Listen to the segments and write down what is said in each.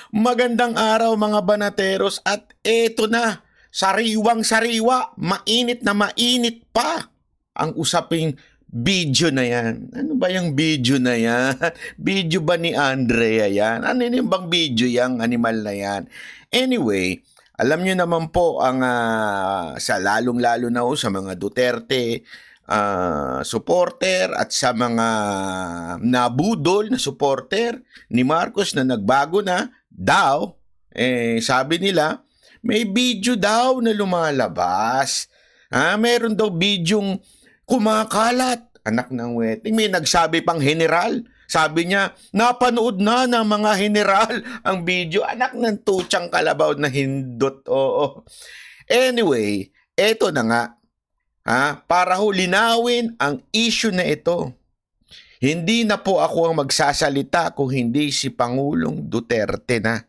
Magandang araw mga banateros at eto na, sariwang-sariwa, mainit na mainit pa ang usaping video na yan. Ano ba yung video na yan? Video ba ni Andrea yan? Ano yun bang video yung animal na yan? Anyway, alam nyo naman po ang sa lalong-lalo na sa mga Duterte supporter at sa mga nabudol na supporter ni Marcos na nagbago na daw, sabi nila, may video daw na lumalabas. Meron daw bidyong kumakalat. Anak ng wedding. May nagsabi pang general. Sabi niya, napanood na ng mga general ang video. Anak ng tutsang kalabaw na hindot. Oo. Anyway, eto na nga. Para ho linawin ang issue na ito. Hindi na po ako ang magsasalita kung hindi si Pangulong Duterte na.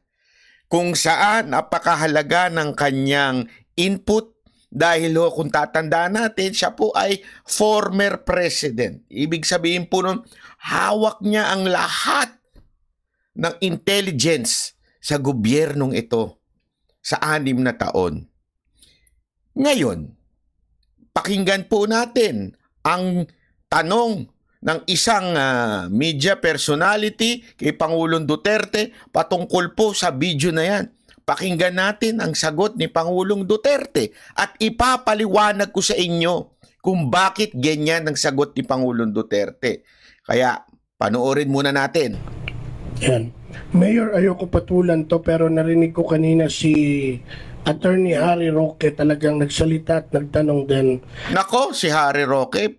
Kung saan napakahalaga ng kanyang input dahil ho kung tatandaan natin, siya po ay former president. Ibig sabihin po nun, hawak niya ang lahat ng intelligence sa gobyernong ito sa 6 na taon. Ngayon, pakinggan po natin ang tanong ng isang media personality kay Pangulong Duterte patungkol po sa video na yan. Pakinggan natin ang sagot ni Pangulong Duterte at ipapaliwanag ko sa inyo kung bakit ganyan ang sagot ni Pangulong Duterte. Kaya panoorin muna natin. Yan. Mayor, ayoko patulan to pero narinig ko kanina si Attorney Harry Roque talagang nagsalita at nagtanong din. Nako, si Harry Roque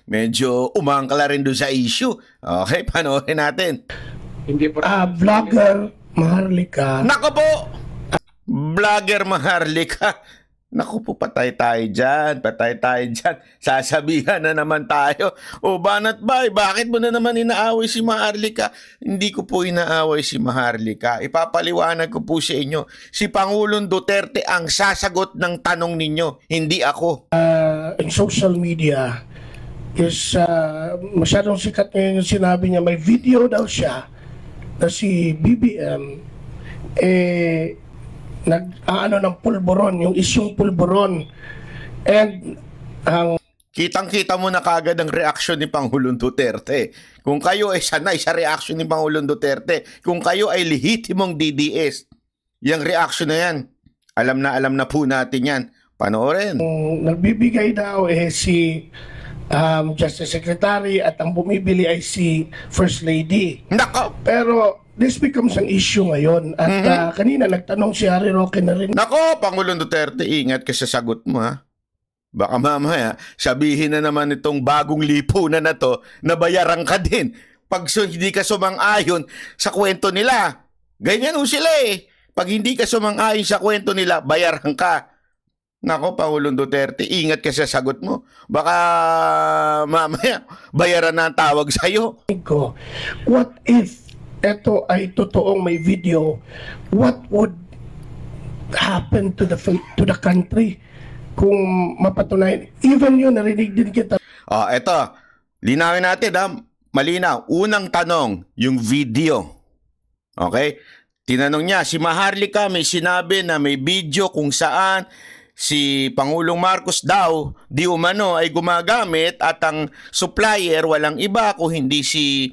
medyo umangkala rin doon sa issue. Okay, panoorin natin. Hindi po. Vlogger Maharlika. Nako po! Vlogger Maharlika. Naku po, patay tayo dyan. Sasabihan na naman tayo. O Banat Bay, bakit mo na naman inaaway si Maharlika? Hindi ko po inaaway si Maharlika. Ipapaliwanag ko po sa inyo. Si Pangulong Duterte ang sasagot ng tanong ninyo, hindi ako. In social media is masyadong sikat ngayon yung sinabi niya. May video daw siya na si BBM nag-ano ng pulburon, yung isyong pulburon. And ang kitang-kita mo na kagad ang reaksyon ni Pangulong Duterte. Kung kayo ay sanay sa reaksyon ni Pangulong Duterte, kung kayo ay lehitimong DDS, yung reaksyon na yan, alam na po natin yan. Panoorin. Nagbibigay daw si Justice Secretary at ang bumibili ay si First Lady. Nako! Pero this becomes an issue ngayon. At kanina nagtanong si Harry Roque na rin. Nako, Pangulong Duterte, ingat ka sa sagot mo ha. Baka mamaya sabihin na naman itong bagong lipunan na to na bayaran ka din pag hindi ka sumang-ayon sa kwento nila. Ganyan ho sila eh. Pag hindi ka sumang-ayon sa kwento nila, bayaran ka. Nako, Pangulong Duterte, ingat ka sa sagot mo. Baka mamaya bayaran na ang tawag sa'yo. What if ito ay totoong may video? What would happen to the country kung mapatunayan? Even yun, narinig din kita. Eto, linawin natin ha. Malinaw. Unang tanong, yung video. Okay? Tinanong niya, si Maharlika may sinabi na may video kung saan si Pangulong Marcos daw di umano ay gumagamit at ang supplier walang iba kung hindi si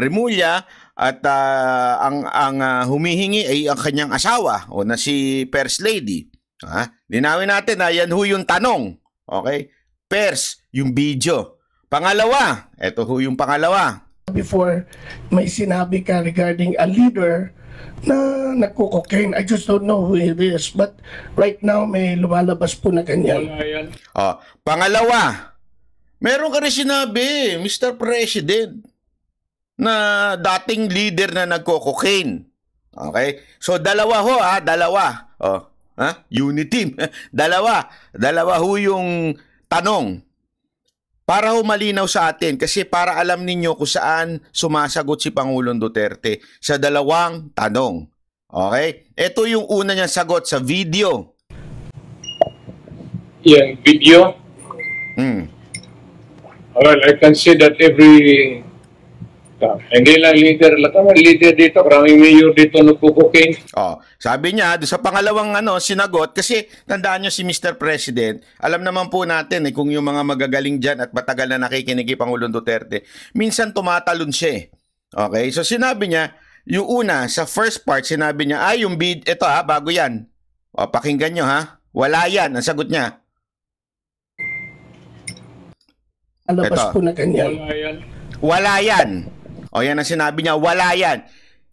Remulla at ang humihingi ay ang kanyang asawa o na si First Lady. Linawin natin na yan ho yung tanong. Okay? First, yung video. Pangalawa, eto ho yung pangalawa. Before may sinabi ka regarding a leader na nagko-cocaine. I just don't know who it is. But right now, may lumalabas po na ganyan. Pangalawa, meron ka rin sinabi, Mr. President, na dating leader na nagko-cocaine. Okay? So, dalawa ho, dalawa. Unity. Dalawa ho yung tanong. Para ho malinaw sa atin, kasi para alam ninyo kung saan sumasagot si Pangulong Duterte sa dalawang tanong. Okay? Ito yung una niyang sagot sa video. Yung video? Well, I can say that Hindi lang leader lang kami, leader dito, maraming mayor dito nagkukuking. Oh, sabi niya doon sa pangalawang sinagot kasi tandaan niyo si Mr. President, alam naman po natin kung yung mga magagaling diyan at matagal na nakikinig kay Pangulong Duterte, minsan tumatalon siya. Okay? So sinabi niya, yung una sa first part sinabi niya, yung bid ito bago 'yan. O pakinggan niyo Wala 'yan ang sagot niya. Alabas po na ganyan. Wala yan. Wala yan. O yan ang sinabi niya, wala yan.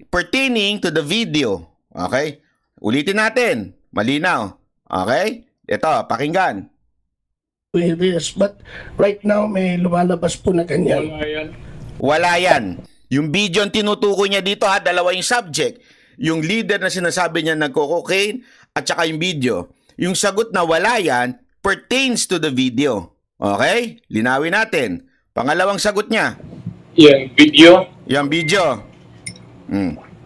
Pertaining to the video. Okay? Ulitin natin. Malinaw. Okay? Ito, pakinggan. Well, yes, but right now may lumalabas po na ganyan. Wala yan. Wala yan. Yung video ang tinutukoy niya dito dalawa yung subject. Yung leader na sinasabi niya nagko-cocaine at saka yung video. Yung sagot na wala yan pertains to the video. Okay? Linawin natin. Pangalawang sagot niya. Yung video. Yung video.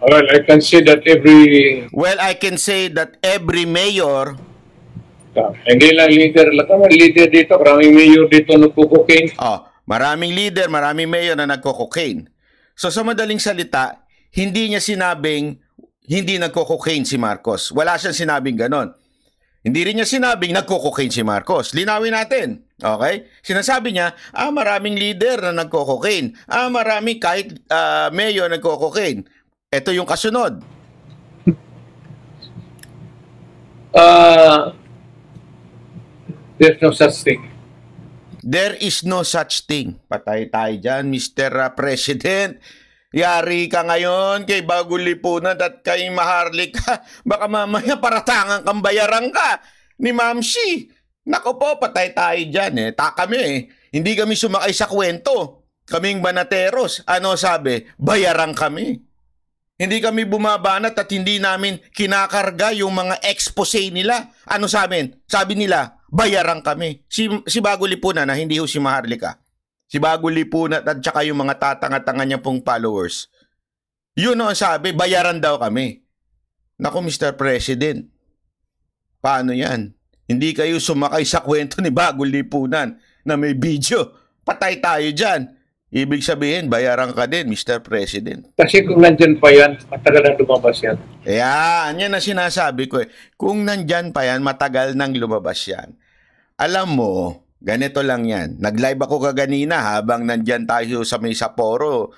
Well, I can say that Well, I can say that every mayor. Hindi lang leader lang kami, leader dito, maraming mayor dito nagkukuking. Maraming leader, maraming mayor na nagko-cocaine. So sa madaling salita, hindi niya sinabing hindi nagko-cocaine si Marcos. Wala siyang sinabing ganon. Hindi rin niya sinabing nagko-cocaine si Marcos. Linawin natin. Okay? Sinasabi niya, maraming leader na nagko-cocaine. Maraming kahit mayor nagko-cocaine. Ito yung kasunod. There's no such thing. There is no such thing. Patay tayo dyan, Mr. President. Yari ka ngayon kay Bagong Lipunan at kay Maharlika. Baka mamaya paratangan kang bayaran ka ni Ma'am Shi. Nako po, patay tayo dyan kami hindi kami sumakay sa kwento. Kaming banateros. Ano sabi? Bayaran kami. Hindi kami bumabanat at hindi namin kinakarga yung mga expose nila. Ano sa amin? Sabi nila, bayaran kami. Si Bagong Lipunan na hindi ho si Maharlika. Si Bagong Lipunan at saka yung mga tatanga-tanga niya pong followers. Yun ang sabi, bayaran daw kami. Naku, Mr. President, paano yan? Hindi kayo sumakay sa kwento ni Bagong Lipunan na may video. Patay tayo dyan. Ibig sabihin, bayaran ka din, Mr. President. Kasi kung nandyan pa yan, matagal nang lumabas yan. Yan ang sinasabi ko Kung nandyan pa yan, matagal nang lumabas yan. Alam mo, ganito lang yan. Nag-live ako kaganina habang nandyan tayo sa may Sapporo,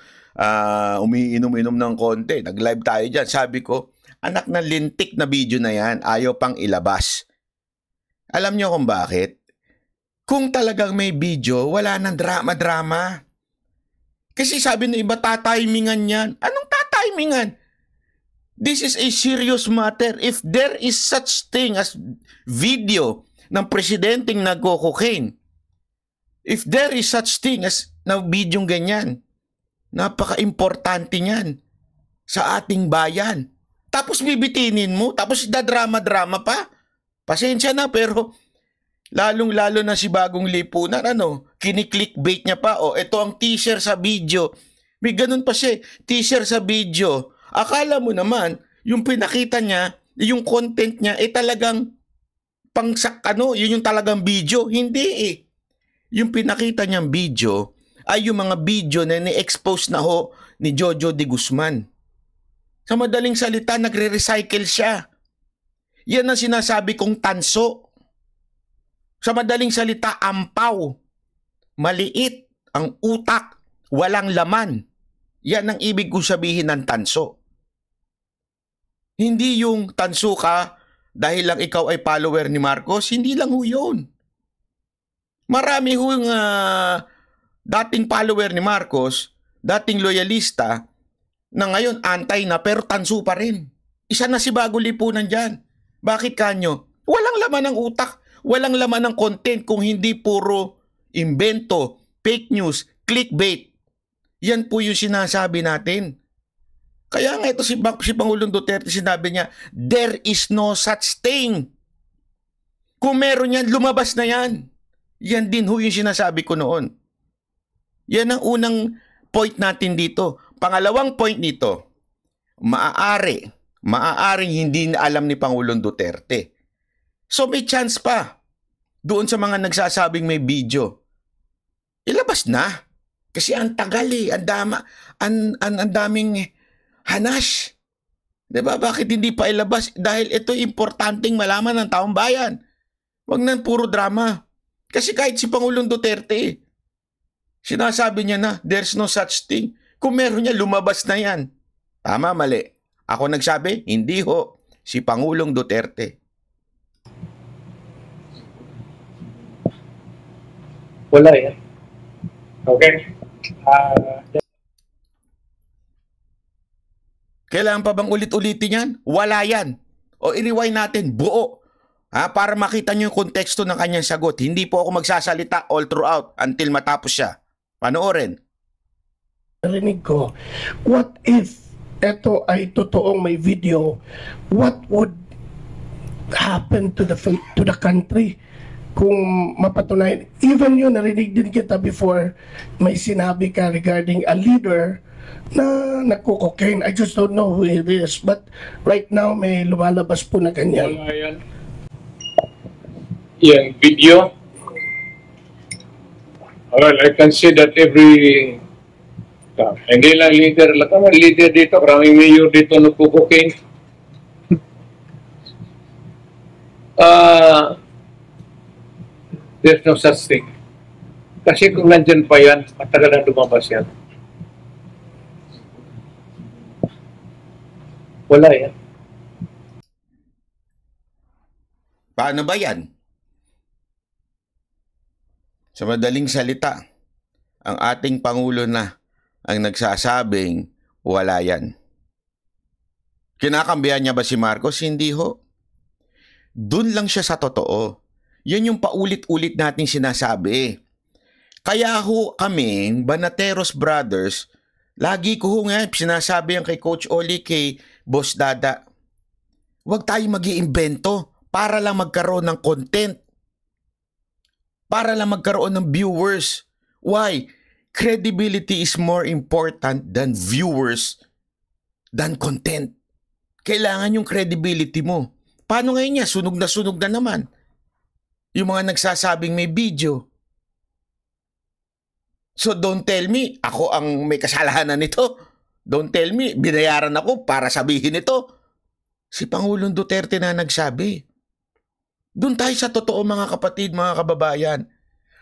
umiinom-inom ng konti. Nag-live tayo dyan. Sabi ko, anak na lintik na video na yan, ayaw pang ilabas. Alam nyo kung bakit? Kung talagang may video, wala nang drama-drama. Kasi sabi ng iba, tatimingan yan. Anong tatimingan? This is a serious matter. If there is such thing as video ng presidenteng nagko-cocaine, if there is such thing as na bidyong ganyan, napaka-importante niyan sa ating bayan. Tapos bibitinin mo, tapos dadrama-drama pa. Pasensya na, pero lalong-lalo na si Bagong Lipunan, kini-clickbait niya pa, ito ang teaser sa video. May ganun pa siya, teaser sa video. Akala mo naman, yung pinakita niya, yung content niya, talagang yun yung talagang video. Hindi Yung pinakita niyang video, ay yung mga video na ni-expose na ni Jojo de Guzman. Sa madaling salita, nagre-recycle siya. Yan ang sinasabi kong tanso. Sa madaling salita, ampaw. Maliit ang utak, walang laman. Yan ang ibig kong sabihin ng tanso. Hindi yung tanso ka dahil lang ikaw ay follower ni Marcos, hindi lang yun. Marami yung dating follower ni Marcos, dating loyalista, na ngayon antay na pero tanso pa rin. Isa na si Bagong Lipunan dyan. Bakit kanyo? Walang laman ng utak, walang laman ng content kung hindi puro invento, fake news, clickbait. Yan po yung sinasabi natin. Kaya nga ito si Pangulong Duterte, sinabi niya, there is no such thing. Kung meron yan, lumabas na yan. Yan din yung sinasabi ko noon. Yan ang unang point natin dito. Pangalawang point nito, maaaring hindi na alam ni Pangulong Duterte. So may chance pa doon sa mga nagsasabing may video. Ilabas na. Kasi ang tagal ang daming hanas. Diba? Bakit hindi pa ilabas? Dahil ito importanteng malaman ng taong bayan. Huwag nang puro drama. Kasi kahit si Pangulong Duterte, sinasabi niya na, there's no such thing. Kung meron niya, lumabas na yan. Tama, mali. Ako nagsabi, hindi ho. Si Pangulong Duterte. Wala yan. Okay? Kailangan pa bang ulit-ulitin yan? Wala yan. O i-rewind natin, buo. Para makita nyo yung konteksto ng kanyang sagot. Hindi po ako magsasalita all throughout until matapos siya. Panoorin. Narinig ko, what if ito ay totoong may video? What would happen to the country kung mapatunayan? Even yun, narinig din kita before, may sinabi ka regarding a leader na nagko-cocaine. I just don't know who it is. But right now, may lumalabas po na ganyan. Wala yan. Yung video. Well, I can see that every hindi lang leader. Lahat ng leader dito, maraming mayor dito nagko-cocaine. There's no such thing. Kasi kung nandyan pa yan, matagal na lumabas yan. Wala yan. Paano ba yan? Sa madaling salita, ang ating Pangulo na ang nagsasabing wala yan. Kinakambihan niya ba si Marcos? Hindi ho. Doon lang siya sa totoo. Yan yung paulit-ulit nating sinasabi. Kaya ho kami, Banateros Brothers, lagi ko ho nga sinasabi yan kay Coach Oli, kay Boss Dada, huwag tayo mag-iimbento para lang magkaroon ng content. Para lang magkaroon ng viewers. Why? Credibility is more important than viewers, than content. Kailangan yung credibility mo. Paano ngayon niya? Sunog na naman. Yung mga nagsasabing may video. So don't tell me, ako ang may kasalanan nito. Don't tell me, binayaran ako para sabihin ito. Si Pangulong Duterte na nagsabi. Doon tayo sa totoo, mga kapatid, mga kababayan.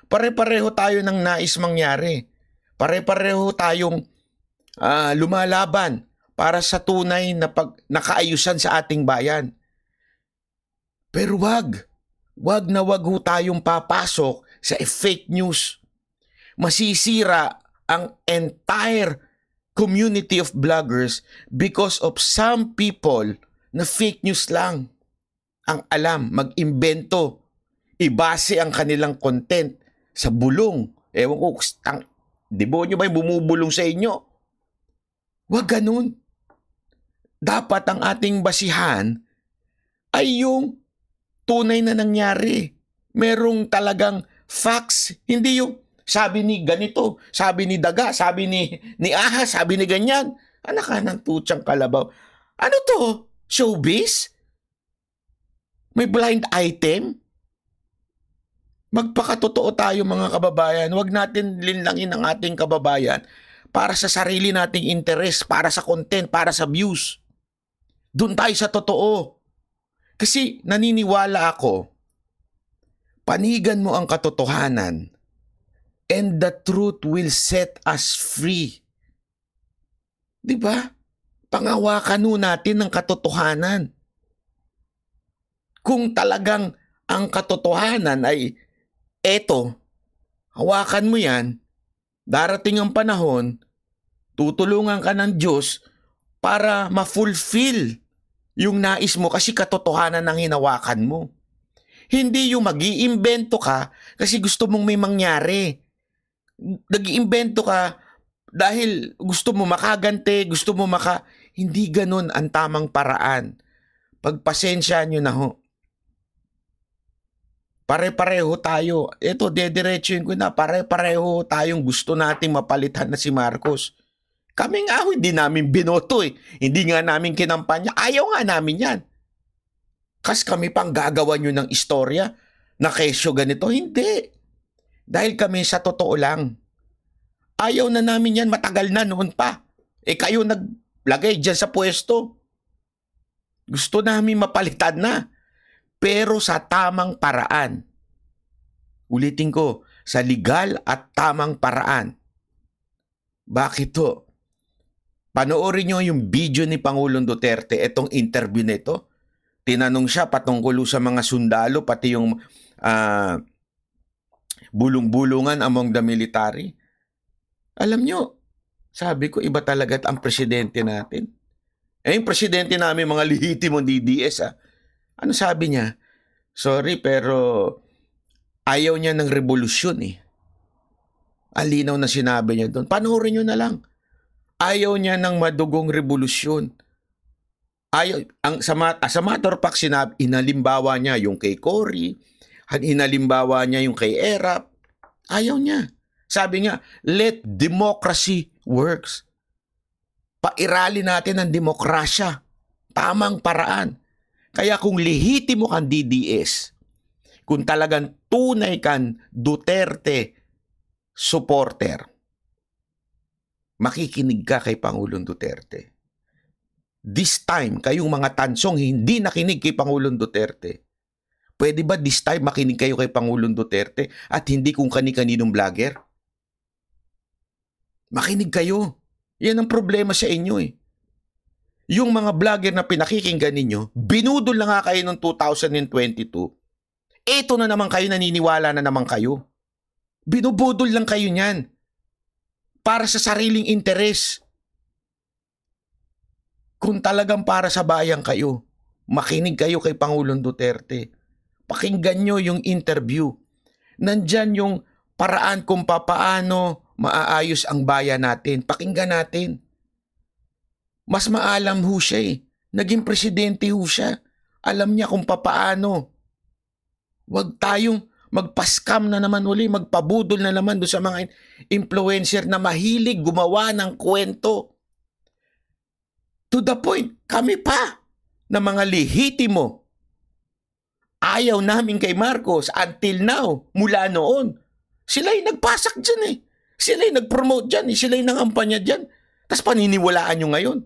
Pare-pareho tayo ng nais mangyari. Pare-pareho tayong lumalaban para sa tunay na nakaayusan sa ating bayan. Pero wag ho tayong papasok sa fake news. Masisira ang entire community of vloggers because of some people na fake news lang ang alam, mag-imbento, ibase ang kanilang content sa bulong. Ewan ko, demonyo ba yung bumubulong sa inyo? Wag ganun. Dapat ang ating basihan ay yung tunay na nangyari. Merong talagang facts, hindi yung sabi ni ganito, sabi ni Daga, sabi ni Aha, sabi ni ganyan. Anak ka ng tutsang kalabaw. Ano to? Showbiz? May blind item? Magpakatotoo tayo, mga kababayan. Huwag natin linlangin ang ating kababayan para sa sarili nating interes, para sa content, para sa views. Doon tayo sa totoo. Kasi naniniwala ako, panigan mo ang katotohanan and the truth will set us free. Diba? Pangawakan natin ang katotohanan. Kung talagang ang katotohanan ay eto, hawakan mo yan, darating ang panahon, tutulungan ka ng Diyos para ma-fulfill yung nais mo kasi katotohanan ang hinawakan mo. Hindi yung mag-iimbento ka kasi gusto mong may mangyari. Nag-iimbento ka dahil gusto mo makagante, gusto mo Hindi ganun ang tamang paraan. Pagpasensya nyo na ho. Pare-pareho tayo. Ito, dediretsuin ko na. Pare-pareho tayong gusto nating mapalitan na si Marcos. Kami nga hindi namin binoto eh. Hindi nga namin kinampanya. Ayaw nga namin yan. Kas kami pang gagawa nyo ng istorya na kesyo ganito. Hindi. Dahil kami sa totoo lang. Ayaw na namin yan, matagal na noon pa. Kayo naglagay dyan sa pwesto. Gusto namin mapalitan na. Pero sa tamang paraan. Ulitin ko, sa legal at tamang paraan. Bakit to? Panoorin nyo yung video ni Pangulong Duterte, itong interview nito. Tinanong siya patungkol sa mga sundalo, pati yung bulong-bulungan among the military. Alam nyo, sabi ko, iba talaga ang presidente natin. Yung presidente namin, mga lihitimong DDS, ano sabi niya? Sorry, pero ayaw niya ng revolusyon eh. Alinaw na sinabi niya doon. Panoorin nyo na lang. Ayaw niya ng madugong revolusyon. Ayaw, as a matter of fact, inalimbawa niya yung kay Cory, inalimbawa niya yung kay Erap. Ayaw niya. Sabi niya, let democracy works. Pairali natin ang demokrasya. Tamang paraan. Kaya kung lehitimo kang DDS, kung talagang tunay kang Duterte supporter, makikinig ka kay Pangulong Duterte. This time, kayong mga tansong hindi nakinig kay Pangulong Duterte, pwede ba this time makinig kayo kay Pangulong Duterte at hindi kung kani-kaninong vlogger? Makinig kayo. Yan ang problema sa inyo eh. Yung mga vlogger na pinakikinggan ninyo, binudol na nga kayo noong 2022. Eto na naman kayo, naniniwala na naman kayo. Binubudol lang kayo niyan. Para sa sariling interes. Kung talagang para sa bayan kayo, makinig kayo kay Pangulong Duterte. Pakinggan nyo yung interview. Nandyan yung paraan kung papaano maaayos ang bayan natin. Pakinggan natin. Mas maalam ho siya eh. Naging presidente ho siya. Alam niya kung papaano. Huwag tayong magpaskam na naman uli, magpabudol na naman doon sa mga influencer na mahilig gumawa ng kwento. To the point, kami pa na mga lehitimo. Ayaw namin kay Marcos until now, mula noon. Sila'y nagpasak dyan eh. Sila'y nag-promote dyan eh. Sila'y nangampanya dyan. Tapos paniniwalaan nyo ngayon.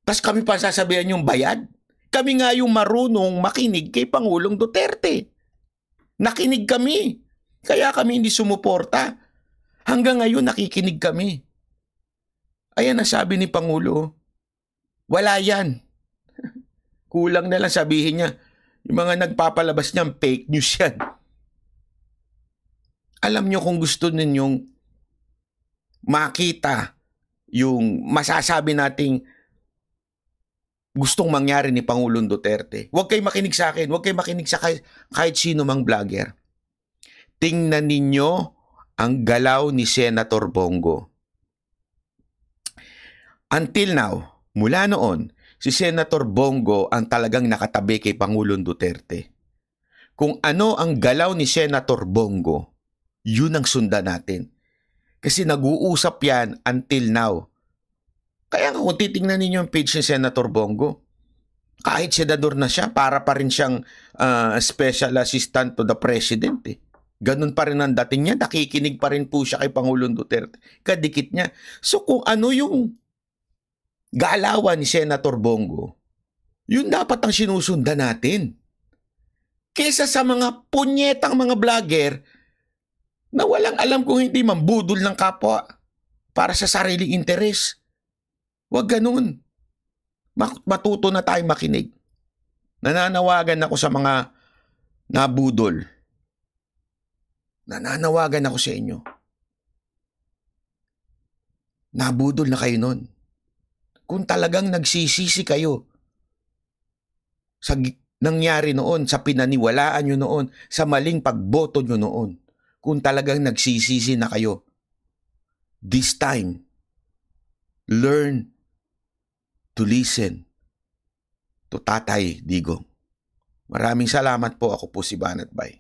Tapos kami pa sasabihan yung bayad. Kami nga yung marunong makinig kay Pangulong Duterte. Nakinig kami. Kaya kami hindi sumuporta. Hanggang ngayon nakikinig kami. Ayan ang sabi ni Pangulo. Wala yan. Kulang na lang sabihin niya. Yung mga nagpapalabas niyan, fake news yan. Alam niyo kung gusto ninyong makita yung masasabi nating gustong mangyari ni Pangulong Duterte, huwag kayo makinig sa akin, huwag kayo makinig sa kahit sino mang vlogger. Tingnan ninyo ang galaw ni Senator Bongo. Until now, mula noon, si Senator Bongo ang talagang nakatabi kay Pangulong Duterte. Kung ano ang galaw ni Senator Bongo, yun ang sundan natin. Kasi nag-uusap yan until now. Kaya kung titingnan ninyo yung page ni Senator Bongo, kahit senador na siya, para pa rin siyang special assistant to the president eh. Ganun pa rin ang dating niya, nakikinig pa rin po siya kay Pangulong Duterte. Kadikit niya. So kung ano yung galawan ni Senator Bongo, yun dapat ang sinusundan natin. Kesa sa mga punyetang mga vlogger na walang alam kung hindi mambudol ng kapwa para sa sariling interes. Huwag ganun. Matuto na tayong makinig. Nananawagan ako sa mga nabudol. Nananawagan ako sa inyo. Nabudol na kayo nun. Kung talagang nagsisisi kayo sa nangyari noon, sa pinaniwalaan nyo noon, sa maling pagboto nyo noon, kung talagang nagsisisi na kayo, this time, learn to listen to Tatay Digong. Maraming salamat po. Ako po si Banat Bay.